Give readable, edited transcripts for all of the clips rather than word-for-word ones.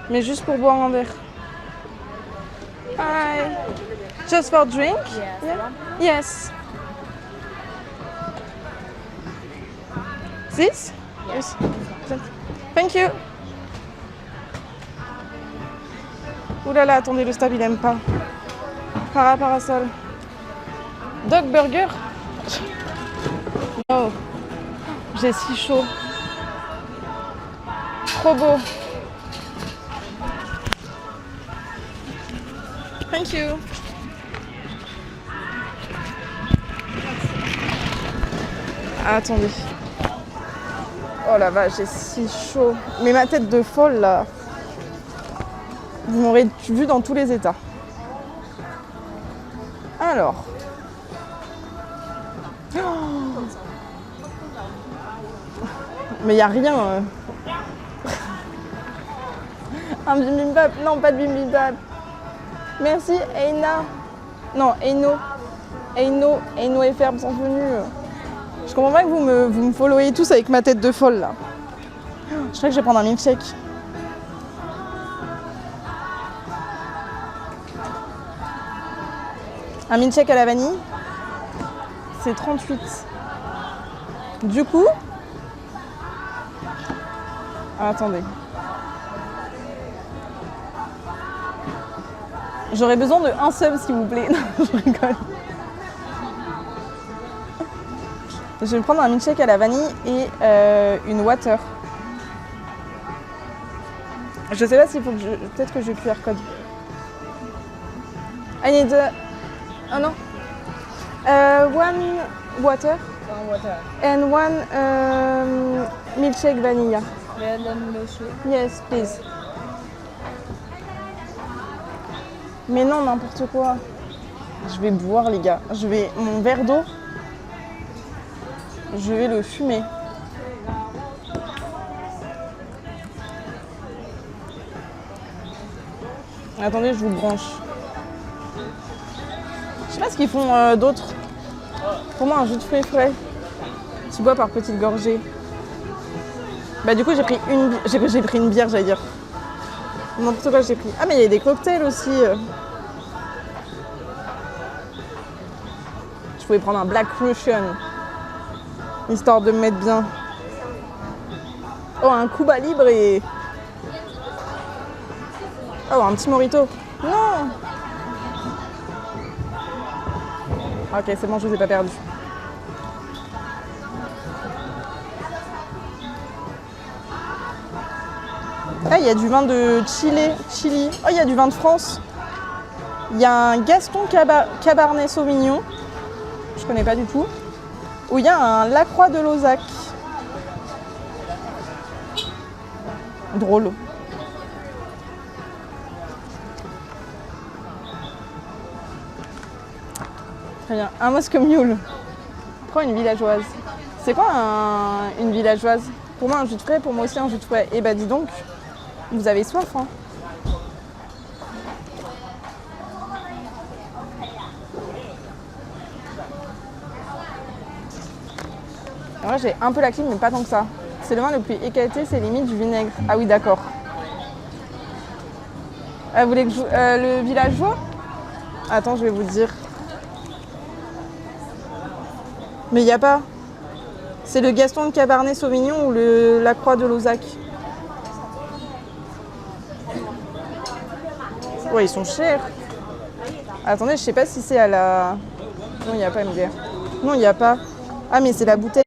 Mais juste pour boire un verre. Hi. Just for drink? Yes. Yeah. Yes. This? Yes. Thank you. Ouh là là, attendez, le stab il aime pas. Parasol. Dog burger? Oh, j'ai si chaud. Trop beau. Thank you. Attendez. Oh la vache, j'ai si chaud. Mais ma tête de folle là. Vous m'aurez vu dans tous les états. Alors. Oh, mais y a rien. Un bibimbap. Non, pas de bibimbap. Merci, Eina. Non, Eino. Eino et Ferb sont venus. Je comprends pas que vous me followez tous avec ma tête de folle là. Je crois que je vais prendre un milkshake. Un milkshake à la vanille, c'est 38. Du coup, attendez. J'aurais besoin de un sub s'il vous plaît. Non, je rigole. Je vais me prendre un milkshake à la vanille et une water. Je sais pas s'il faut que je... Peut-être que je QR code. I need... Oh non. One water. One water. And one milkshake vanilla. Melon milkshake. Yes, please. Mais non, n'importe quoi. Je vais boire, les gars. Mon verre d'eau, je vais le fumer. Attendez, je vous branche. Je sais pas ce qu'ils font d'autre. Pour moi, un jus de fruits frais. Tu bois par petites gorgées. Bah du coup, j'ai pris une bière, j'allais dire. N'importe quoi, j'ai pris. Ah, mais il y a des cocktails aussi. Je pouvais prendre un Black Russian. Histoire de me mettre bien. Oh, un Cuba Libre et... Oh, un petit Morito. Non. Ok, c'est bon, je vous ai pas perdu. Ah, il y a du vin de Chili. Oh, il y a du vin de France. Il y a un Gaston Cabernet Sauvignon. Je connais pas du tout. Ou il y a un Lacroix de Lauzac. Drôle. Très bien. Un Moscow Mule. Prends une villageoise. C'est quoi une villageoise? Pour moi, un jus de frais, pour moi aussi un jus de frais. Eh bah dis donc, vous avez soif, hein? Moi, j'ai un peu la clim, mais pas tant que ça. C'est le vin le plus éclaté, c'est limite du vinaigre. Ah oui, d'accord. Vous voulez que le villageois? Attends, je vais vous dire. Mais il n'y a pas. C'est le Gaston de Cabernet Sauvignon ou le Lacroix de Lauzac. Ouais, ils sont chers. Attendez, je sais pas si c'est à la... Non, il n'y a pas une bière. Non, il n'y a pas. Ah, mais c'est la bouteille.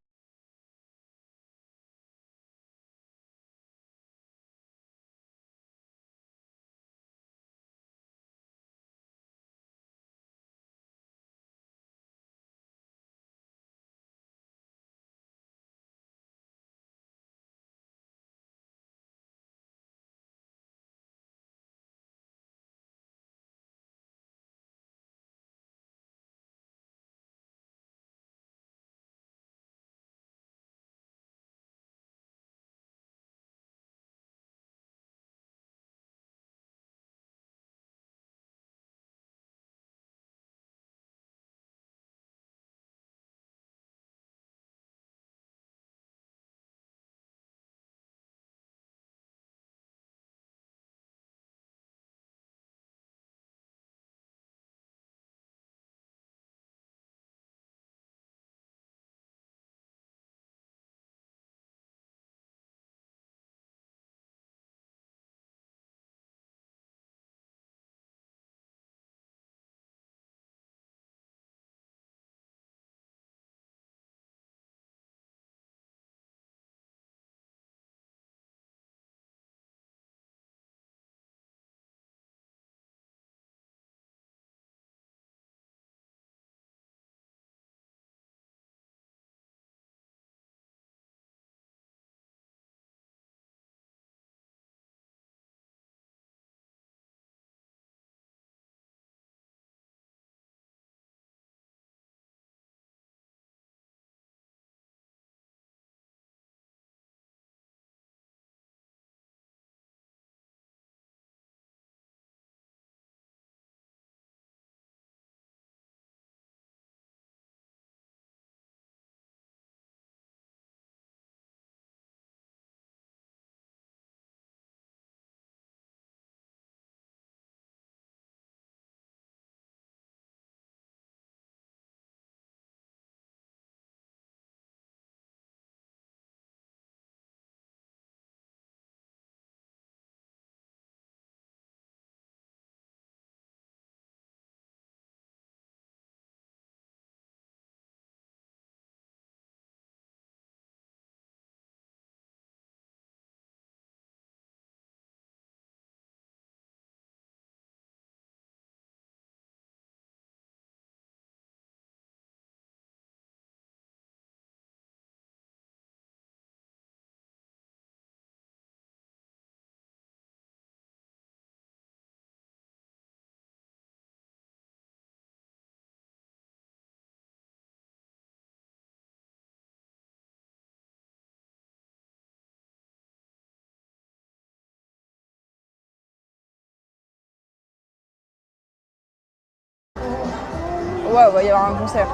Ouais, il va y avoir un concert.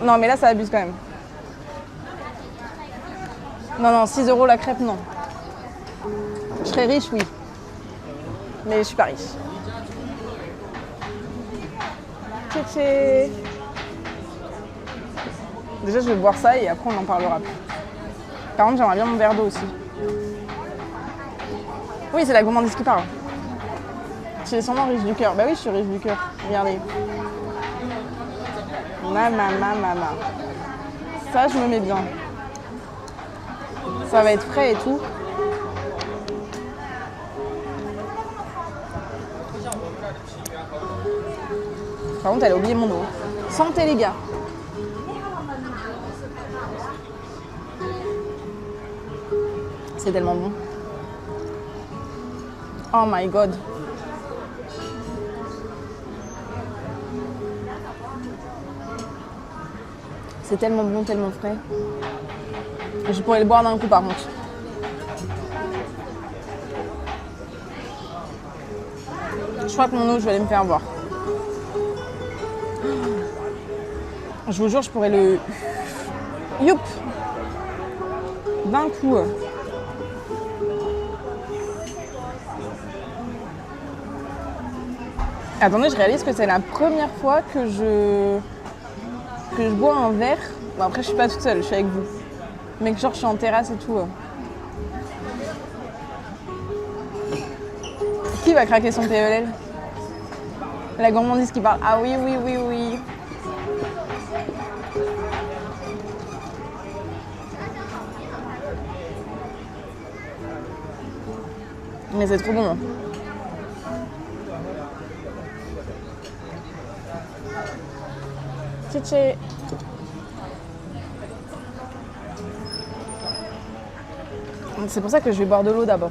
Non, mais là, ça abuse quand même. Non, 6 € la crêpe, non. Je serais riche, oui. Mais je suis pas riche. Tché. Déjà, je vais boire ça et après, on en parlera plus. Par contre, j'aimerais bien mon verre d'eau aussi. Oui, c'est la gourmandise qui parle. Tu es sûrement riche du cœur. Bah oui, je suis riche du cœur. Regardez. Mama. Ça, je me mets bien. Ça va être frais et tout. Par contre, elle a oublié mon eau. Santé, les gars. C'est tellement bon. Oh my god. C'est tellement bon, tellement frais. Je pourrais le boire d'un coup par contre. Je crois que mon eau, je vais aller me faire boire. Je vous jure, je pourrais le... Youp! D'un coup. Attendez, je réalise que c'est la première fois que je bois un verre. Bon, après, je suis pas toute seule, je suis avec vous. Mais que genre, je suis en terrasse et tout. Qui va craquer son PEL? La gourmandise qui parle. Ah oui. Mais c'est trop bon. Tché. C'est pour ça que je vais boire de l'eau d'abord.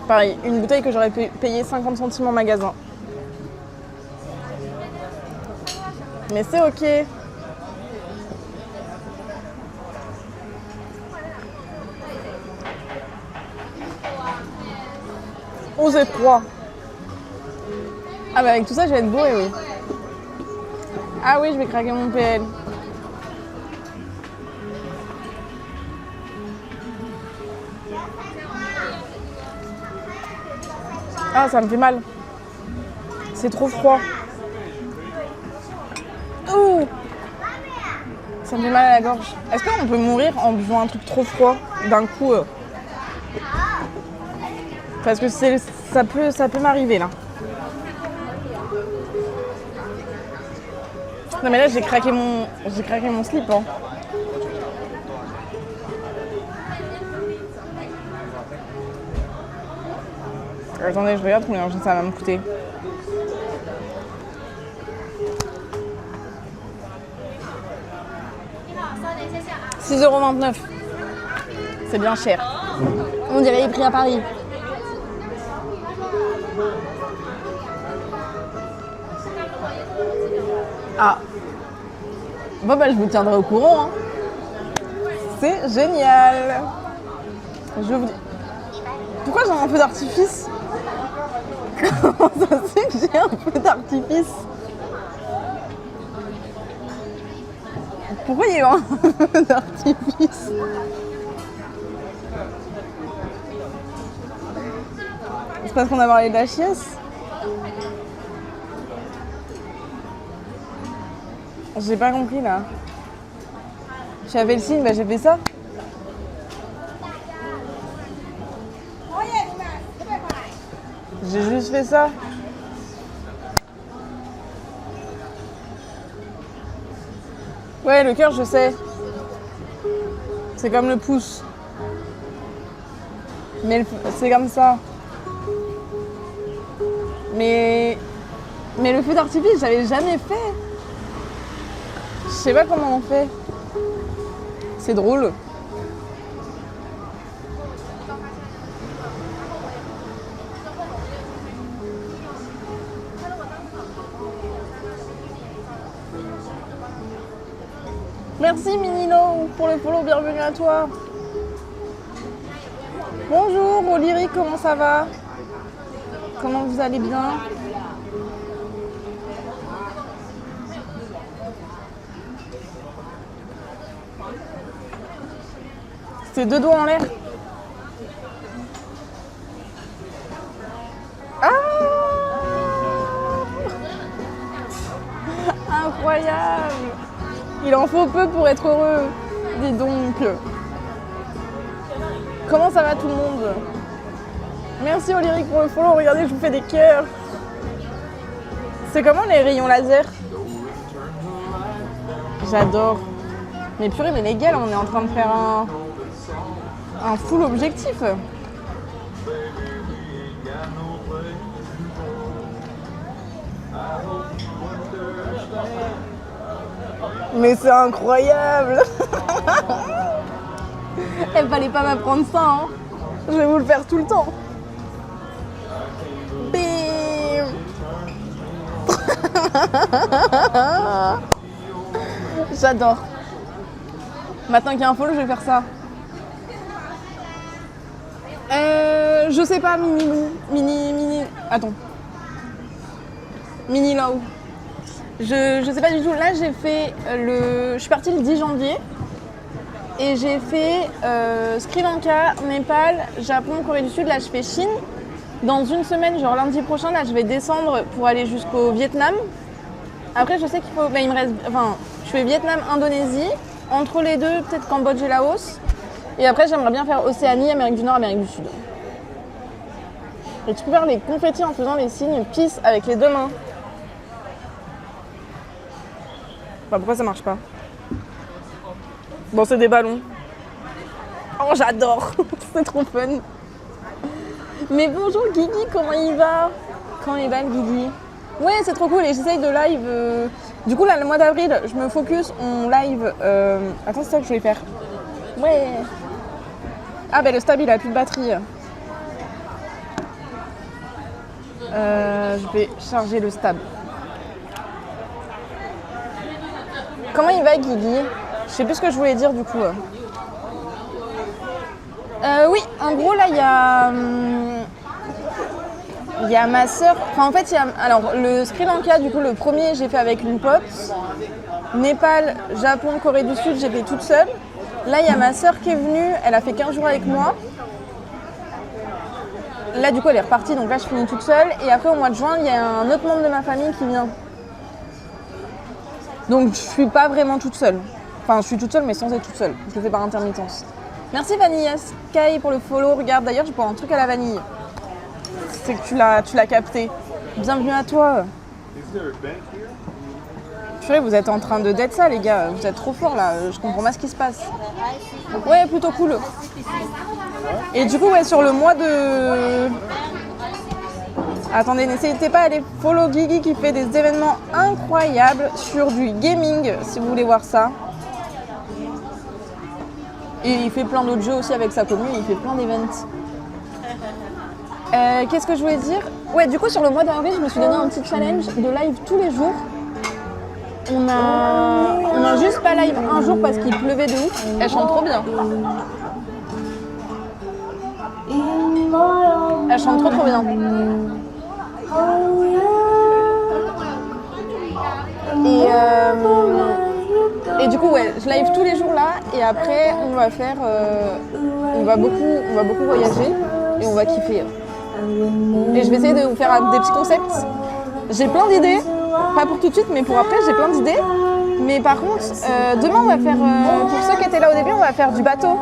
Pareil, une bouteille que j'aurais payé 50 centimes en magasin. Mais c'est ok. Osez froid. Ah bah avec tout ça, je vais être bourrée, oui. Ah oui, je vais craquer mon PL. Ah, ça me fait mal. C'est trop froid. Ouh, ça me fait mal à la gorge. Est-ce qu'on peut mourir en buvant un truc trop froid d'un coup Parce que ça peut m'arriver là. Non mais là j'ai craqué mon slip. Hein. Attendez, je regarde combien ça va me coûter. « 6,29 €. C'est bien cher. On dirait les prix à Paris. Ah. Bon bah je vous tiendrai au courant. Hein. C'est génial. Je vous dis. Pourquoi j'ai un feu d'artifice? Comment ça se fait que j'ai un feu d'artifice? Pourquoi il y a eu un feu d'artifice? C'est parce qu'on a parlé de la chiasse? J'ai pas compris là. J'avais le signe, bah j'ai fait ça. J'ai juste fait ça. Ouais, le cœur, je sais. C'est comme le pouce. Mais c'est comme ça. Mais le feu d'artifice, j'avais jamais fait. Je sais pas comment on fait. C'est drôle. Merci Minino pour le follow, bienvenue à toi. Bonjour Olyric, comment ça va? Comment vous allez bien? C'est 2 doigts en l'air. Ah! Incroyable! Il en faut peu pour être heureux. Dis donc. Comment ça va tout le monde? Merci Olyric pour le follow. Regardez, je vous fais des cœurs. C'est comment les rayons laser? J'adore. Mais purée, mais les gars, là, on est en train de faire un full objectif. Mais c'est incroyable. Elle fallait pas m'apprendre ça, hein. Je vais vous le faire tout le temps. Bim. J'adore. Maintenant qu'il y a un follow, je vais faire ça. Je sais pas, mini. Attends. Mini Low. Je sais pas du tout. Là, j'ai fait je suis partie le 10 janvier. Et j'ai fait Sri Lanka, Népal, Japon, Corée du Sud. Là, je fais Chine. Dans une semaine, genre lundi prochain, là, je vais descendre pour aller jusqu'au Vietnam. Après, je sais qu'il faut... il me reste... Enfin, je fais Vietnam, Indonésie. Entre les deux, peut-être Cambodge et Laos. Et après, j'aimerais bien faire Océanie, Amérique du Nord, Amérique du Sud. Et tu peux faire les confettis en faisant les signes peace avec les 2 mains. Bah, pourquoi ça marche pas? Bon, c'est des ballons. Oh, j'adore. C'est trop fun. Mais bonjour Guigui, comment il va? Comment il va le Guigui? Ouais, c'est trop cool et j'essaye de live. Du coup, là, le mois d'avril, je me focus, on live. Attends, c'est ça que je voulais faire. Ouais. Ah, ben le stab, il a plus de batterie. Je vais charger le stab. Comment il va, Guigui? Je sais plus ce que je voulais dire du coup. Oui, en gros, là, il y a ma sœur. Enfin, en fait, alors, le Sri Lanka, du coup, le premier, j'ai fait avec une pote. Népal, Japon, Corée du Sud, j'ai fait toute seule. Là, il y a ma sœur qui est venue. Elle a fait 15 jours avec moi. Là, du coup, elle est repartie. Donc là, je finis toute seule. Et après, au mois de juin, il y a un autre membre de ma famille qui vient. Donc, je suis pas vraiment toute seule. Enfin, je suis toute seule, mais sans être toute seule. Je le fais par intermittence. Merci Vanilla Sky pour le follow. Regarde, d'ailleurs, je bois un truc à la vanille. C'est que tu l'as capté. Bienvenue à toi. Purée, vous êtes en train de dead ça, les gars. Vous êtes trop forts, là. Je comprends pas ce qui se passe. Ouais, plutôt cool. Et du coup, ouais, sur le mois de... Attendez, n'hésitez pas à aller follow Guigui qui fait des événements incroyables sur du gaming, si vous voulez voir ça. Et il fait plein d'autres jeux aussi avec sa commune, il fait plein d'événements. Qu'est-ce que je voulais dire? Ouais, du coup, sur le mois d'avril, je me suis donné un petit challenge de live tous les jours. On a juste pas live un jour parce qu'il pleuvait de ouf. Elle chante trop bien. Elle chante trop bien. Et du coup, ouais, je live tous les jours là. Et après, on va faire... on va beaucoup voyager et on va kiffer. Et je vais essayer de vous faire des petits concepts. J'ai plein d'idées. Pas pour tout de suite, mais pour après, j'ai plein d'idées. Mais par contre, demain, on va faire... pour ceux qui étaient là au début, on va faire du bateau.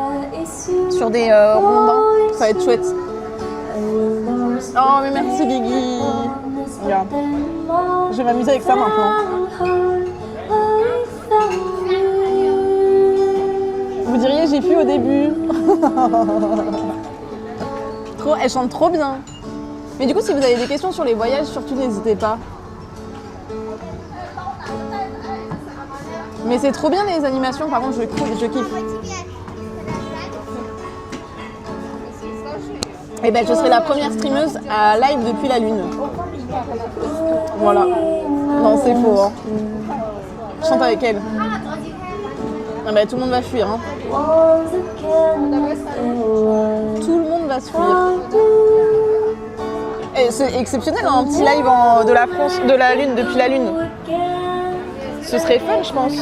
Sur des rondins. Ça va être chouette. Oh, mais merci, Guigui. Regarde. Je vais m'amuser avec ça maintenant. Vous diriez, j'ai pu au début. Trop, elle chante trop bien. Mais du coup, si vous avez des questions sur les voyages, surtout n'hésitez pas. Mais c'est trop bien les animations, par contre, je kiffe. Et ben, je serai la première streameuse à live depuis la Lune. Voilà. Non, c'est faux. Hein. Je chante avec elle. Ah ben, tout le monde va fuir. Hein. Tout le monde va se fuir. Et C'est exceptionnel, un petit live de la France, de la Lune, depuis la Lune. Ce serait fun, je pense.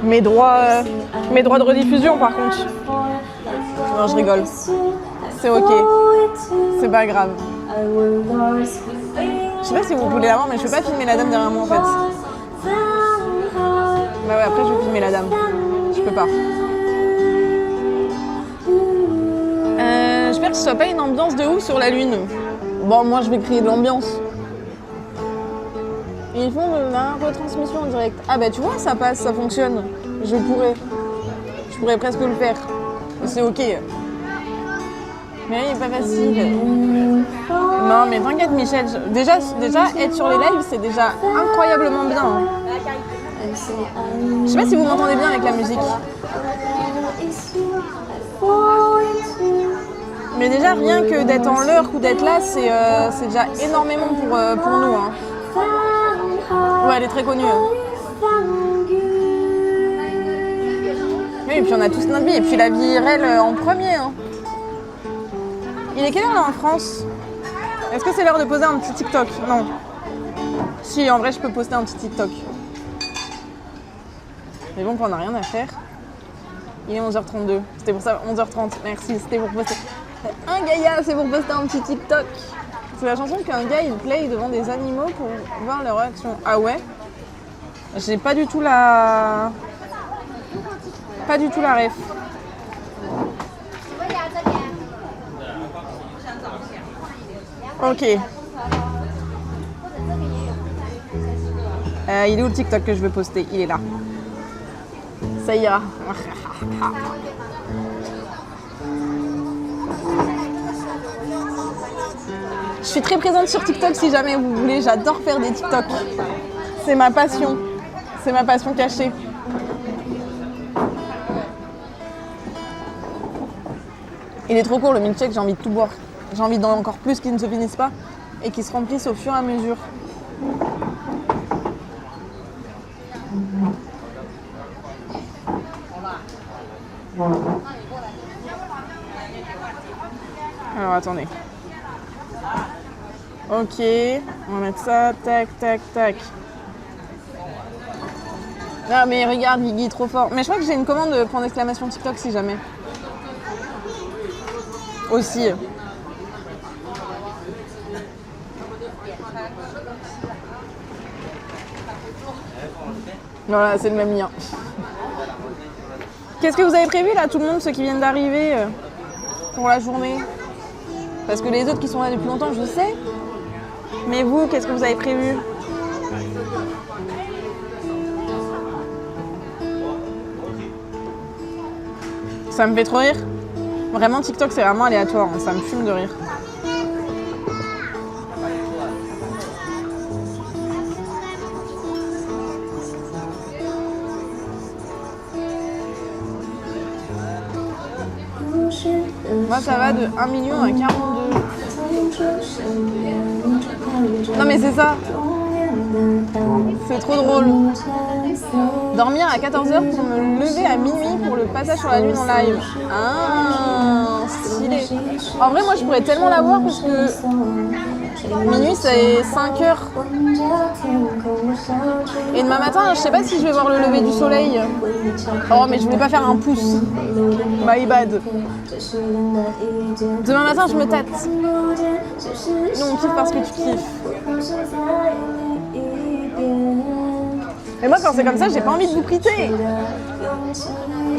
Mes droits de rediffusion, par contre. Non, je rigole. C'est ok. C'est pas grave. Je sais pas si vous voulez la voir, mais je peux pas filmer la dame derrière moi en fait. Bah ouais, après je vais filmer la dame. Je peux pas. J'espère que ce soit pas une ambiance de ouf sur la Lune. Bon, moi je vais créer de l'ambiance. Et ils font de la retransmission en direct. Ah bah tu vois, ça passe, ça fonctionne. Je pourrais presque le faire. C'est ok. Mais il est pas facile. Non mais t'inquiète Michel, déjà être sur les lives c'est déjà incroyablement bien. Je sais pas si vous m'entendez bien avec la musique. Mais déjà rien que d'être en l'heure ou d'être là c'est déjà énormément pour nous. Hein. Ouais, elle est très connue. Oui, et puis on a tous notre vie. Et puis la vie réelle en premier. Hein. Il est quelle heure là en France? Est-ce que c'est l'heure de poser un petit TikTok? Non. Si, en vrai, je peux poster un petit TikTok. Mais bon, quand on n'a rien à faire. Il est 11h32. C'était pour ça, 11h30. Merci, c'était pour poster. Un Gaïa, c'est pour poster un petit TikTok. C'est la chanson qu'un gars, il play devant des animaux pour voir leur réaction. Ah ouais? J'ai pas du tout la... Pas du tout la ref. Ok. Il est où le TikTok que je veux poster? Il est là. Ça ira. Je suis très présente sur TikTok si jamais vous voulez. J'adore faire des TikTok. C'est ma passion. C'est ma passion cachée. Il est trop court le milkshake, j'ai envie de tout boire. J'ai envie d'en encore plus qui ne se finissent pas et qui se remplissent au fur et à mesure. Alors attendez. Ok, on va mettre ça, tac, tac, tac. Ah mais regarde, Guigui, trop fort. Mais je crois que j'ai une commande de point d'exclamation TikTok si jamais. Aussi. Voilà, c'est le même lien. Qu'est-ce que vous avez prévu là, tout le monde, ceux qui viennent d'arriver pour la journée? Parce que les autres qui sont là depuis longtemps, je sais. Mais vous, qu'est-ce que vous avez prévu? Ça me fait trop rire. Vraiment, TikTok, c'est vraiment aléatoire. Hein. Ça me fume de rire. Moi, ça va de 1 million à 42. Non, mais c'est ça. C'est trop drôle. Dormir à 14h pour me lever à minuit pour le passage sur la lune en live. Ah, stylé. En vrai, moi, je pourrais tellement la voir parce que minuit, c'est 5h. Et demain matin, je sais pas si je vais voir le lever du soleil. Oh, mais je voulais pas faire un pouce. My bad. Demain matin, je me tâte. Nous, on kiffe parce que tu kiffes. Mais moi, quand c'est comme ça, j'ai pas envie de vous quitter.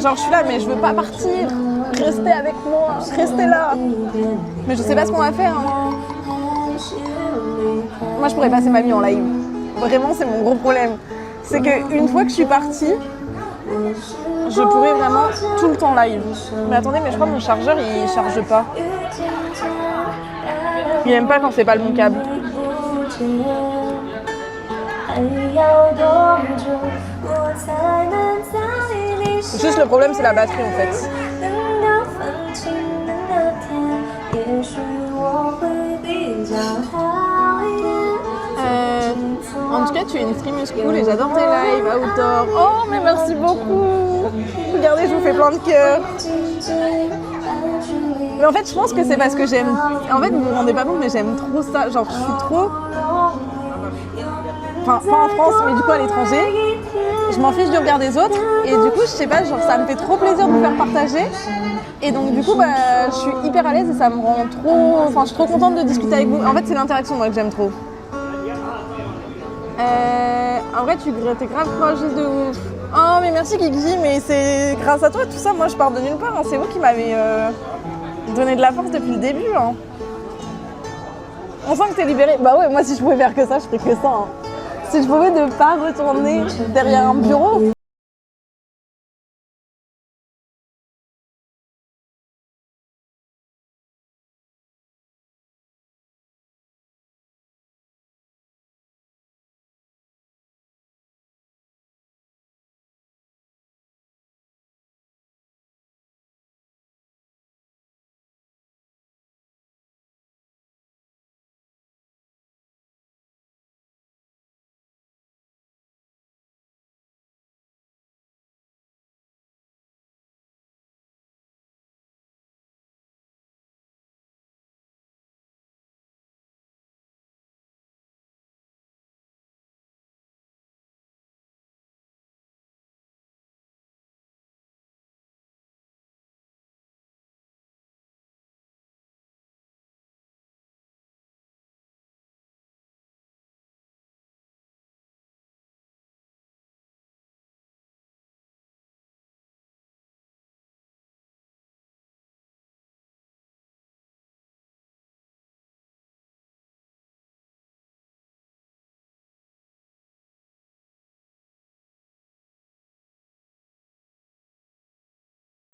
Genre, je suis là, mais je veux pas partir. Restez avec moi, restez là. Mais je sais pas ce qu'on va faire. Hein. Moi, je pourrais passer ma vie en live. Vraiment, c'est mon gros problème. C'est qu'une fois que je suis partie, je pourrais vraiment tout le temps live. Mais attendez, mais je crois que mon chargeur, il charge pas. Il aime pas quand c'est pas le bon câble. Juste le problème, c'est la batterie en fait. On En tout cas, tu es une streameuse cool et j'adore tes lives, outdoor. Oh, mais merci beaucoup. Regardez, je vous fais plein de cœurs. Mais en fait, je pense que c'est parce que j'aime... En fait, vous vous rendez pas compte, mais j'aime trop ça. Genre, je suis trop... Enfin, pas en France, mais du coup à l'étranger. Je m'en fiche du regard des autres. Et du coup, je sais pas, genre, ça me fait trop plaisir de vous faire partager. Et donc, du coup, bah, je suis hyper à l'aise et ça me rend trop... Enfin, je suis trop contente de discuter avec vous. En fait, c'est l'interaction, moi, que j'aime trop. En vrai, tu étais grave proche de ouf. Oh, mais merci Kiki, mais c'est grâce à toi, tout ça, moi, je pars de nulle part. Hein. C'est vous qui m'avez donné de la force depuis le début. Hein. On sent que t'es libérée. Bah ouais, moi, si je pouvais faire que ça, je ferais que ça. Hein. Si je pouvais ne pas retourner derrière un bureau...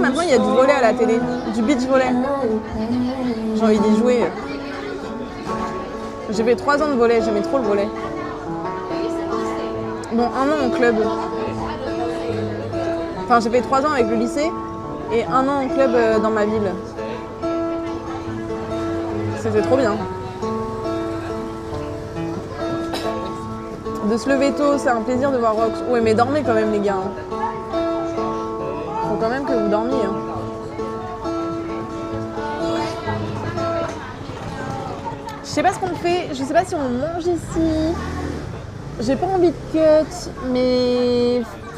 Maintenant, il y a du volley à la télé, du beach volley. J'ai envie d'y jouer. J'ai fait 3 ans de volley, j'aimais trop le volley. Bon, 1 an en club. Enfin, j'ai fait 3 ans avec le lycée et 1 an en club dans ma ville. C'était trop bien. De se lever tôt, c'est un plaisir de voir Rox. Ouais, mais dormez quand même, les gars. Faut quand même que vous dormiez. Hein. Je sais pas ce qu'on fait, je sais pas si on mange ici. J'ai pas envie de cut, mais